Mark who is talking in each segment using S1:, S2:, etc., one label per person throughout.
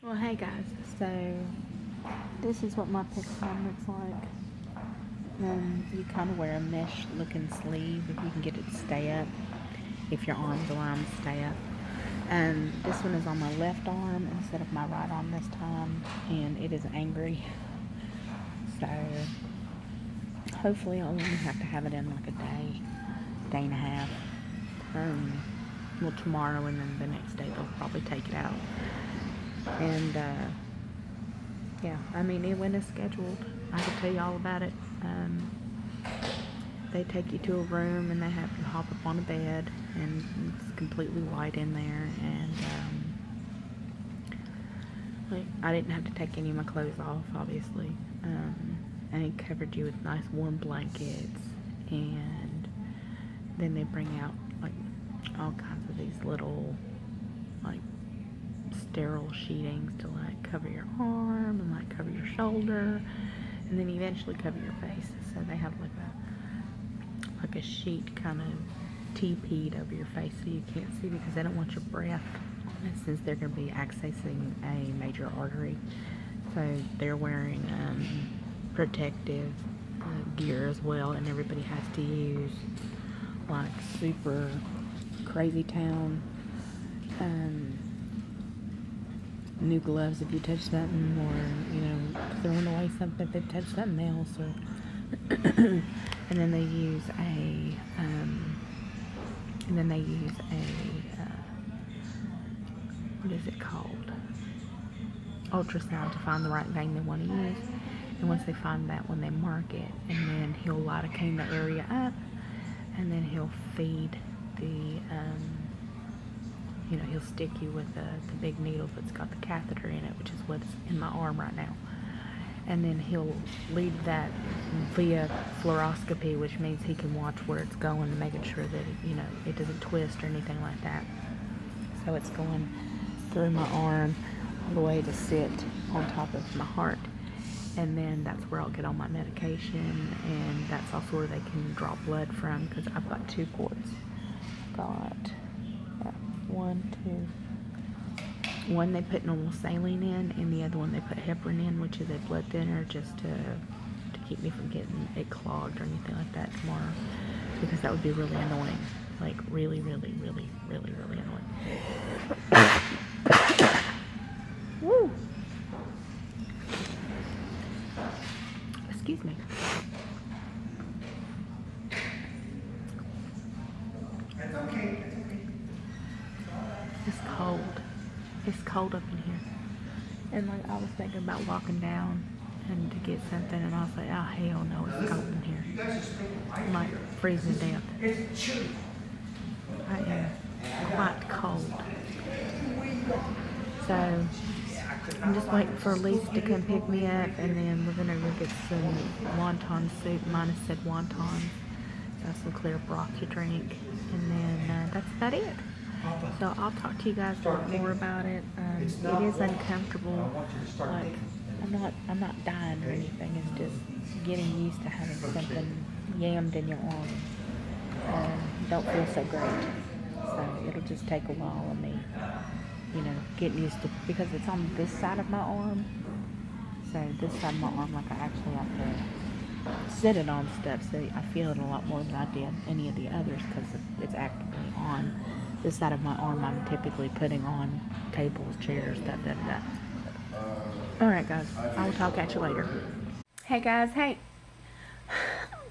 S1: Well, hey guys, so this is what my pick arm looks like. You kind of wear a mesh looking sleeve if you can get it to stay up, if your arms allow them to stay up. This one is on my left arm instead of my right arm this time, and it is angry. So hopefully I'll only have to have it in like a day and a half. Well, tomorrow, and then the next day they'll probably take it out. And yeah, I mean, when it's scheduled, I can tell you all about it. They take you to a room and they have you hop up on a bed, and it's completely white in there, and like, I didn't have to take any of my clothes off, obviously. And it covered you with nice warm blankets, and then they bring out like all kinds of these little like sterile sheetings to like cover your arm and like cover your shoulder, and then eventually cover your face. So they have like a sheet kind of TP'd over your face so you can't see, because they don't want your breath on it, since they're going to be accessing a major artery. So they're wearing protective gear as well, and everybody has to use like super crazy town new gloves if you touch something, or you know, throwing away something if they touch something else, or and then they use a what is it called, ultrasound, to find the right vein they want to use. And once they find that one, they mark it, and then he'll lidocaine the area up, and then he'll feed the you know, he'll stick you with the big needle that's got the catheter in it, which is what's in my arm right now. And then he'll lead that via fluoroscopy, which means he can watch where it's going and making sure that it, you know, it doesn't twist or anything like that. So it's going through my arm all the way to sit on top of my heart. And then that's where I'll get all my medication, and that's also where they can draw blood from, because I've got two ports. Got one they put normal saline in, and the other one they put heparin in, which is a blood thinner, just to keep me from getting it clogged or anything like that tomorrow, because that would be really annoying, like really annoying. Woo! Excuse me.
S2: That's okay.
S1: It's cold. It's cold up in here. And like, I was thinking about walking down and to get something, and I was like, oh hell no, it's cold in here. I'm like freezing to death.
S2: It's chilly.
S1: I am quite cold. So I'm just waiting for Elise to come pick me up, and then we're gonna go get some wonton soup. Minus said wontons. Got some clear broth to drink, and then that's about it. So I'll talk to you guys a lot more about it. It is uncomfortable. Like, I'm not dying or anything. It's just getting used to having something yammed in your arm. Don't feel so great. So it'll just take a while of me, you know, getting used to, because it's on this side of my arm. So this side of my arm, like, I actually have to sit it on stuff, so I feel it a lot more than I did any of the others, because it's actively on this side of my arm. I'm typically putting on tables, chairs, Alright guys, I will talk at you later. Hey guys, hey.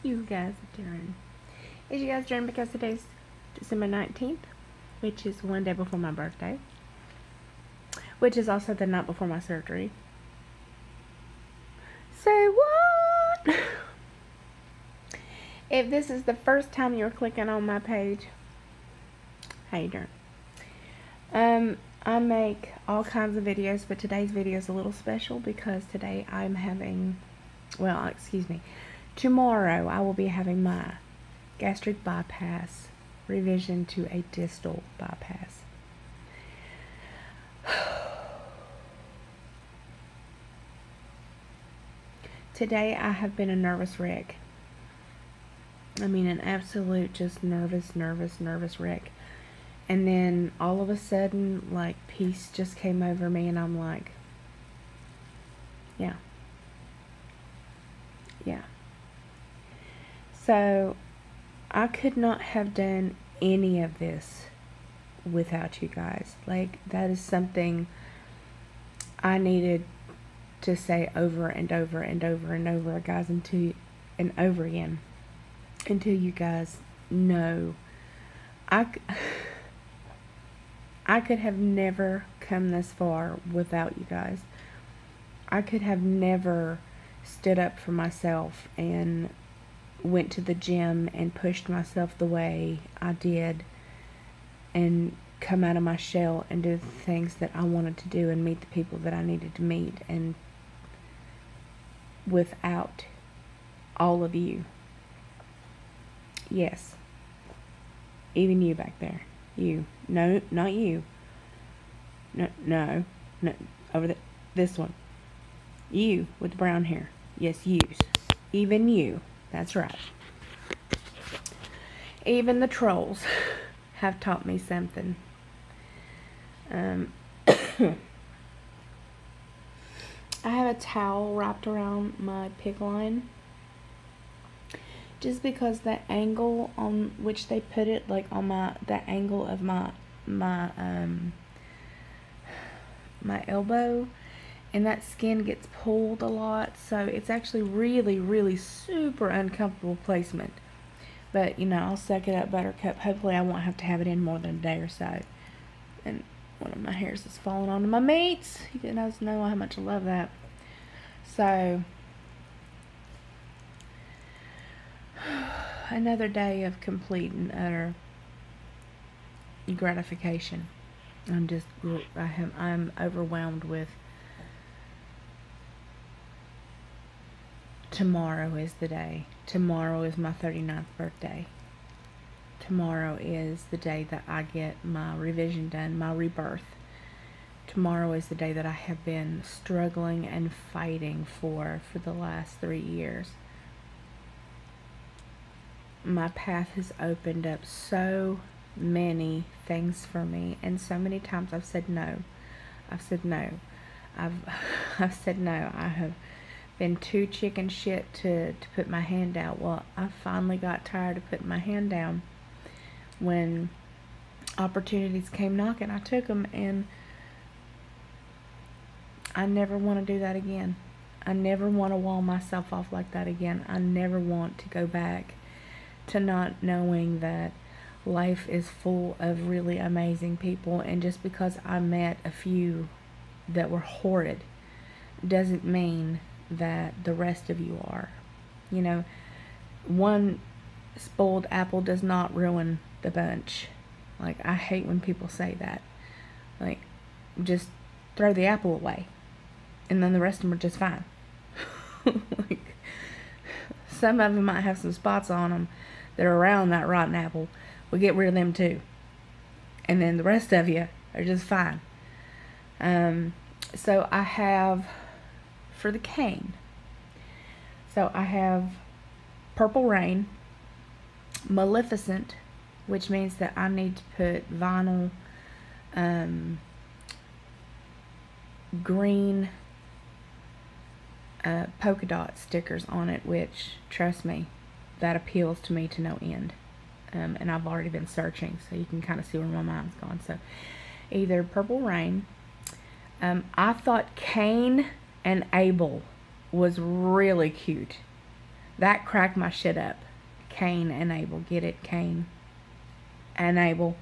S1: You guys are doing? Is you guys doing, because today's December 19th, which is one day before my birthday, which is also the night before my surgery. Say what? If this is the first time you're clicking on my page, how you doing? I make all kinds of videos, but today's video is a little special because today I'm having, well, excuse me, tomorrow I will be having my gastric bypass revision to a distal bypass. Today I have been a nervous wreck. I mean, an absolute just nervous wreck. And then all of a sudden, like, peace just came over me, and I'm like, Yeah. Yeah. So, I could not have done any of this without you guys. Like, that is something I needed to say over and over and over and over, guys, and over again, until you guys know. I could have never come this far without you guys. I could have never stood up for myself and went to the gym and pushed myself the way I did and come out of my shell and do the things that I wanted to do and meet the people that I needed to meet, and without all of you. Yes. Even you back there. You. No, not you. No. Over there. This one. You with the brown hair. Yes, yous. Even you. That's right. Even the trolls have taught me something. I have a towel wrapped around my pig line, just because the angle on which they put it, like on the angle of my elbow, and that skin gets pulled a lot, so it's actually really super uncomfortable placement. But you know, I'll suck it up, buttercup. Hopefully I won't have to have it in more than a day or so. And one of my hairs is falling onto my meats. You guys know how much I love that. So, another day of complete and utter gratification. I'm overwhelmed with. Tomorrow is the day. Tomorrow is my 39th birthday. Tomorrow is the day that I get my revision done, my rebirth. Tomorrow is the day that I have been struggling and fighting for the last 3 years. My path has opened up so many things for me, and so many times I've said no. I've said no. I've said no. I have been too chicken shit to put my hand out. Well, I finally got tired of putting my hand down. When opportunities came knocking, I took them, and I never want to do that again. I never want to wall myself off like that again. I never want to go back to not knowing that life is full of really amazing people, and just because I met a few that were horrid doesn't mean that the rest of you are. You know, one spoiled apple does not ruin the bunch. Like, I hate when people say that. Like, just throw the apple away, and then the rest of them are just fine. Like, some of them might have some spots on them that are around that rotten apple. We get rid of them too, and then the rest of you are just fine. So I have, for the cane, so I have Purple Rain, Maleficent, which means that I need to put vinyl green polka dot stickers on it, which, trust me, that appeals to me to no end. And I've already been searching, so you can kind of see where my mind's gone. So either Purple Rain. I thought Cain and Abel was really cute. That cracked my shit up. Cain and Abel. Get it? Cain and Abel.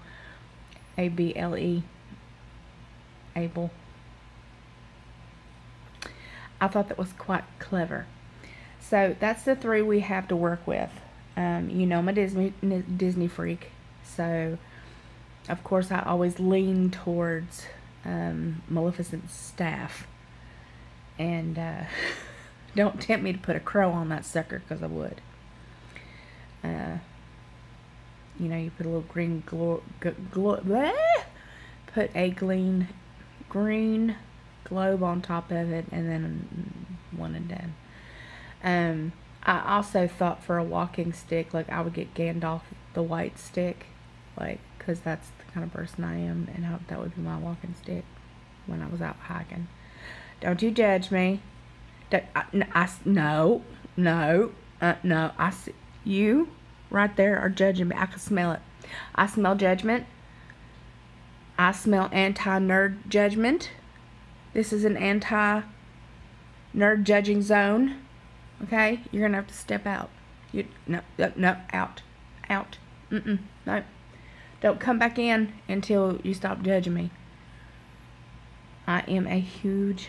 S1: A-B-L-E. Abel. I thought that was quite clever. So that's the three we have to work with. You know, I'm a Disney freak, so of course I always lean towards Maleficent's staff. And don't tempt me to put a crow on that sucker, because I would. You know, you put a little green put a green globe on top of it, and then one and done. I also thought for a walking stick, like, I would get Gandalf the white stick, like, because that's the kind of person I am, and that would be my walking stick when I was out hiking. Don't you judge me. No, no, no. I see you right there are judging me. I can smell it. I smell judgment. I smell anti-nerd judgment. This is an anti-nerd judging zone. Okay, you're gonna have to step out. No, out, no. Don't come back in until you stop judging me. I am a huge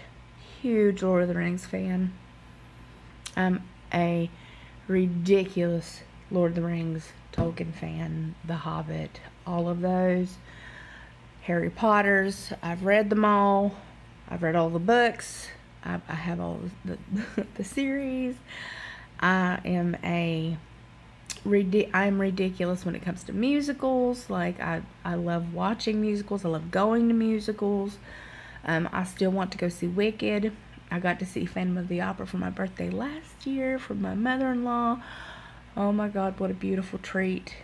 S1: Lord of the Rings fan. I'm a ridiculous Lord of the Rings, Tolkien fan, The Hobbit, all of those. Harry Potter's, I've read them all. I've read all the books. I have all the series. I'm ridiculous when it comes to musicals. Like, I love watching musicals. I love going to musicals. I still want to go see Wicked. I got to see Phantom of the Opera for my birthday last year from my mother-in-law. Oh my God, what a beautiful treat.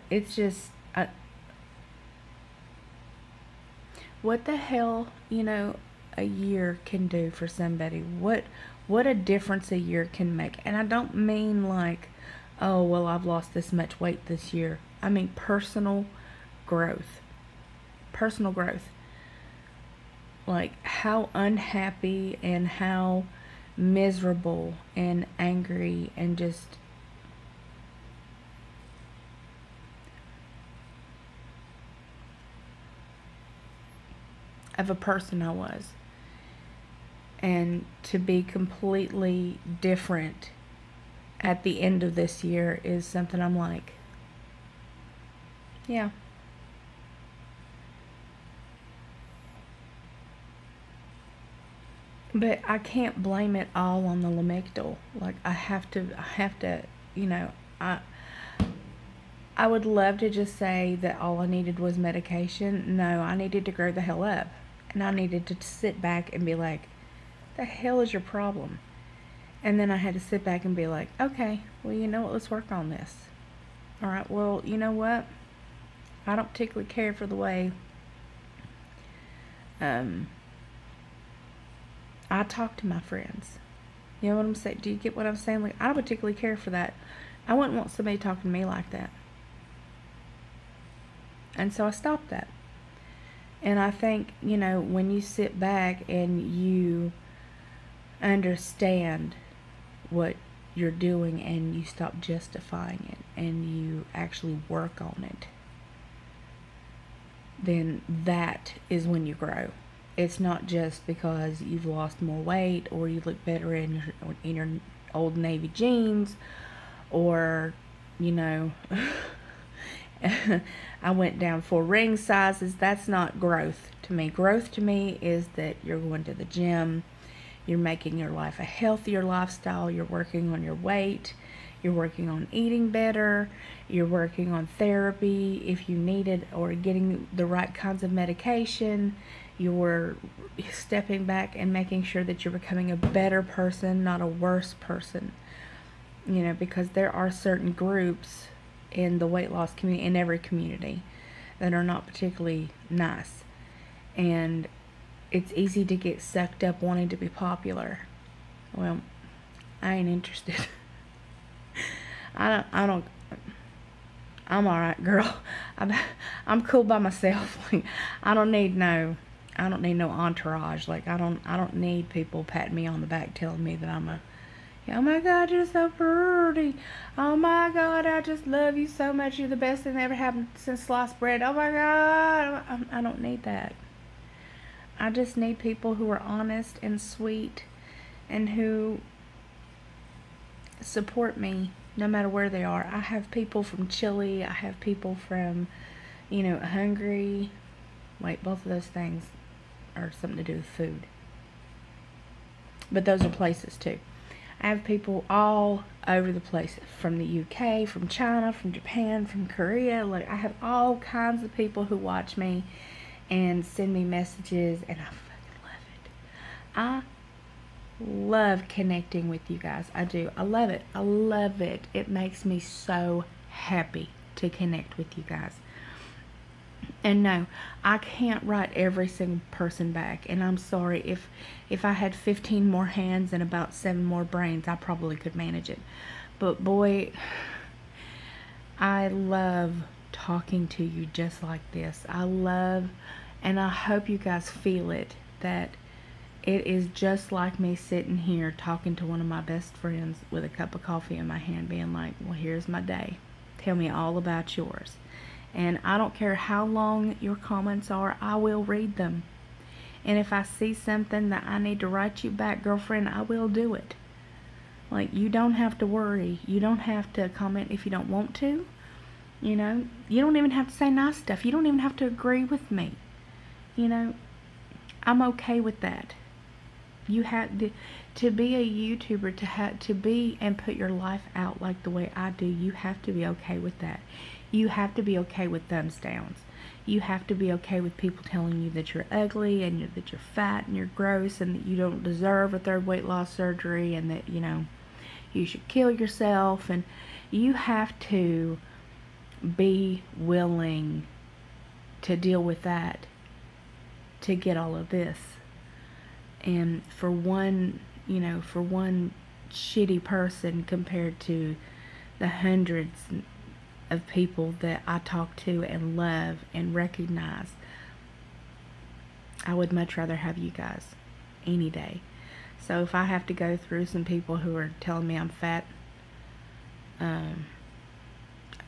S1: It's just, what the hell, you know, a year can do for somebody. What a difference a year can make. And I don't mean like, oh, well, I've lost this much weight this year. I mean personal growth. Personal growth. Like, how unhappy and how miserable and angry and just of a person I was. And to be completely different at the end of this year is something I'm like, yeah. But I can't blame it all on the Lamictal. Like, I have to, you know, I would love to just say that all I needed was medication. No, I needed to grow the hell up. And I needed to sit back and be like, the hell is your problem? And then I had to sit back and be like, okay, well, you know what, let's work on this. Alright, well, you know what? I don't particularly care for the way I talk to my friends. You know what I'm saying? Do you get what I'm saying? Like, I don't particularly care for that. I wouldn't want somebody talking to me like that. And so I stopped that. And I think, you know, when you sit back and you understand what you're doing and you stop justifying it and you actually work on it, then that is when you grow. It's not just because you've lost more weight or you look better in your old navy jeans, or, you know, I went down 4 ring sizes. That's not growth to me. Growth to me is that you're going to the gym, you're making your life a healthier lifestyle, you're working on your weight, you're working on eating better, you're working on therapy if you need it, or getting the right kinds of medication. You're stepping back and making sure that you're becoming a better person, not a worse person. You know, because there are certain groups in the weight loss community, in every community, that are not particularly nice. And it's easy to get sucked up wanting to be popular. Well, I ain't interested. I don't, I'm alright, girl. I'm cool by myself. Like, I don't need no entourage. Like, I don't need people patting me on the back telling me that I'm a, oh my God, you're so pretty. Oh my God, I just love you so much. You're the best thing that ever happened since sliced bread. Oh my God. I don't need that. I just need people who are honest and sweet and who support me no matter where they are. I have people from Chile. I have people from, you know, Hungary. Wait, both of those things are something to do with food. But those are places too. I have people all over the place, from the UK, from China, from Japan, from Korea. Like, I have all kinds of people who watch me and send me messages, and I fucking love it. I love connecting with you guys. I do. I love it. I love it. It makes me so happy to connect with you guys. And no, I can't write every single person back. And I'm sorry, if I had 15 more hands and about 7 more brains, I probably could manage it. But boy, I love talking to you just like this. I love, and I hope you guys feel it, that it is just like me sitting here talking to one of my best friends with a cup of coffee in my hand, being like, well, here's my day. Tell me all about yours. And I don't care how long your comments are, I will read them. And if I see something that I need to write you back, girlfriend, I will do it. Like, you don't have to worry. You don't have to comment if you don't want to. You know, you don't even have to say nice stuff. You don't even have to agree with me. You know, I'm okay with that. You have to be a YouTuber, to be and put your life out like the way I do. You have to be okay with that. You have to be okay with thumbs downs. You have to be okay with people telling you that you're ugly and that you're fat and you're gross and that you don't deserve a third weight loss surgery and that, you know, you should kill yourself. And you have to be willing to deal with that to get all of this. And for one, you know, for one shitty person compared to the hundreds of people that I talk to and love and recognize, I would much rather have you guys any day. So if I have to go through some people who are telling me I'm fat,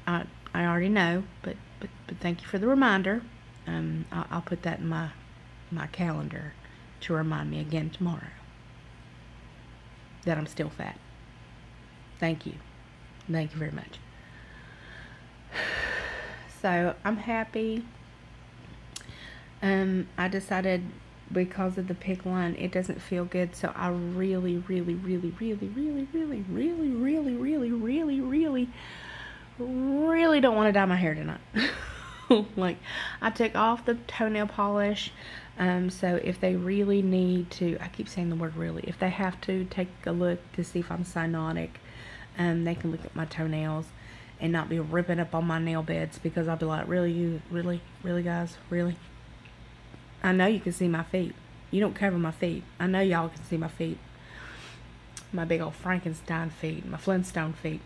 S1: I already know, but thank you for the reminder. I'll put that in my calendar to remind me again tomorrow that I'm still fat. Thank you. Thank you very much. So I'm happy. I decided because of the PICC line, it doesn't feel good, so I really don't want to dye my hair tonight. Like, I took off the toenail polish, so if they really need to, I keep saying the word really, if they have to take a look to see if I'm cyanotic, they can look at my toenails and not be ripping up on my nail beds, because I'll be like, really guys, really? I know you can see my feet. You don't cover my feet. I know y'all can see my feet. My big old Frankenstein feet, my Flintstone feet.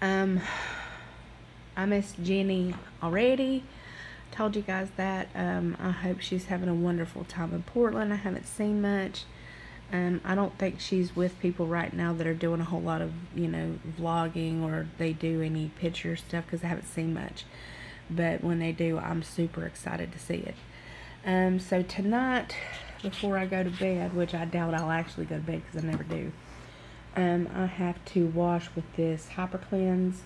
S1: I miss Jenny already. Told you guys that. I hope she's having a wonderful time in Portland. I haven't seen much. I don't think she's with people right now that are doing a whole lot of, you know, vlogging, or they do any picture stuff, because I haven't seen much. But when they do, I'm super excited to see it. So tonight, before I go to bed, which I doubt I'll actually go to bed because I never do, I have to wash with this Hyper Cleanse.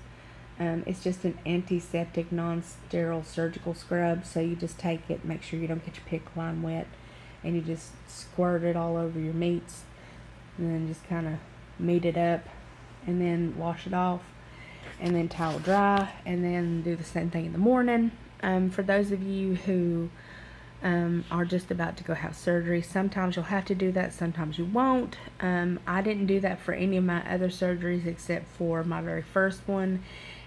S1: It's just an antiseptic, non-sterile surgical scrub. So you just take it, make sure you don't get your PICC line wet, and you just squirt it all over your meats, and then just kind of meat it up, and then wash it off, and then towel dry, and then do the same thing in the morning. For those of you who are just about to go have surgery, sometimes you'll have to do that, sometimes you won't. I didn't do that for any of my other surgeries except for my very first one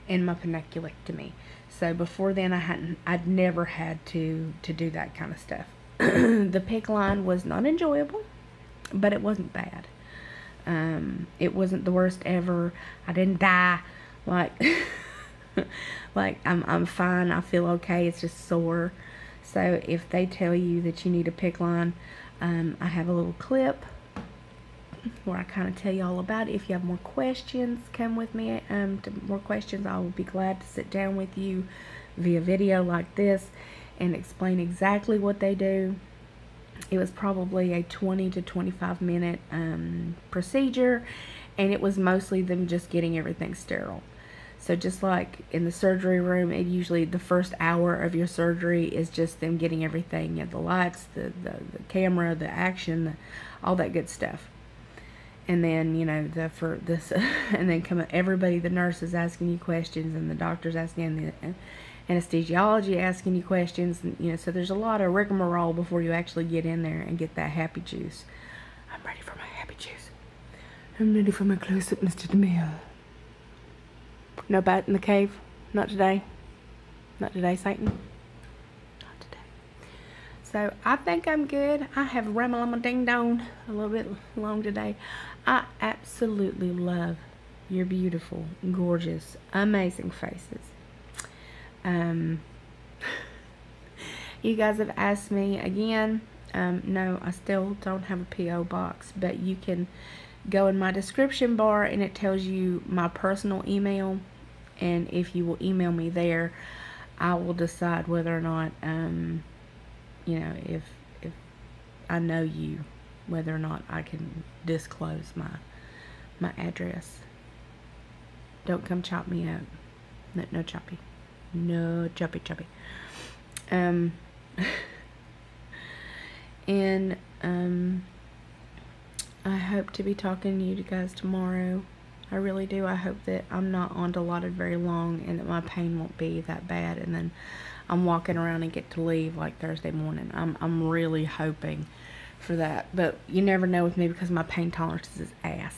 S1: and my peniculectomy. So before then, I'd never had to do that kind of stuff. The PICC line was not enjoyable, but it wasn't bad. It wasn't the worst ever. I didn't die. Like, like I'm fine. I feel okay. It's just sore. So if they tell you that you need a PICC line, I have a little clip where I kind of tell you all about it. If you have more questions, come with me. To more questions, I will be glad to sit down with you via video like this and explain exactly what they do. It was probably a 20 to 25 minute procedure, and it was mostly them just getting everything sterile. So just like in the surgery room, it usually, the first hour of your surgery is just them getting everything, you know, the lights, the camera, the action, all that good stuff. And then, you know, and then everybody, the nurse is asking you questions, and the doctor's asking, the anesthesiology asking you questions, and, you know, so there's a lot of rigmarole before you actually get in there and get that happy juice. I'm ready for my happy juice. I'm ready for my close-up, Mr. DeMille. No bat in the cave? Not today? Not today, Satan. Not today. So I think I'm good. I have rambled ding dong a little bit long today. I absolutely love your beautiful, gorgeous, amazing faces. You guys have asked me again. No, I still don't have a P.O. box, but you can go in my description bar and it tells you my personal email, and if you will email me there, I will decide whether or not, you know, if I know you, whether or not I can disclose my address. Don't come chop me up. No choppy. No choppy. And I hope to be talking to you guys tomorrow. I really do. I hope that I'm not on Dilaudid very long and that my pain won't be that bad, and then I'm walking around and get to leave like Thursday morning. I'm really hoping for that, but you never know with me because my pain tolerance is ass.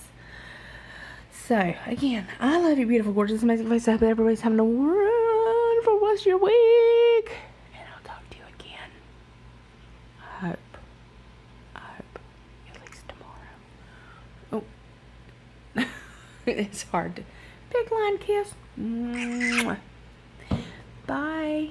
S1: So again, I love you, beautiful, gorgeous, amazing face. I hope everybody's having a wonderful rest of your week, and I'll talk to you again. I hope at least tomorrow. Oh, it's hard to big line kiss. Mwah. Bye.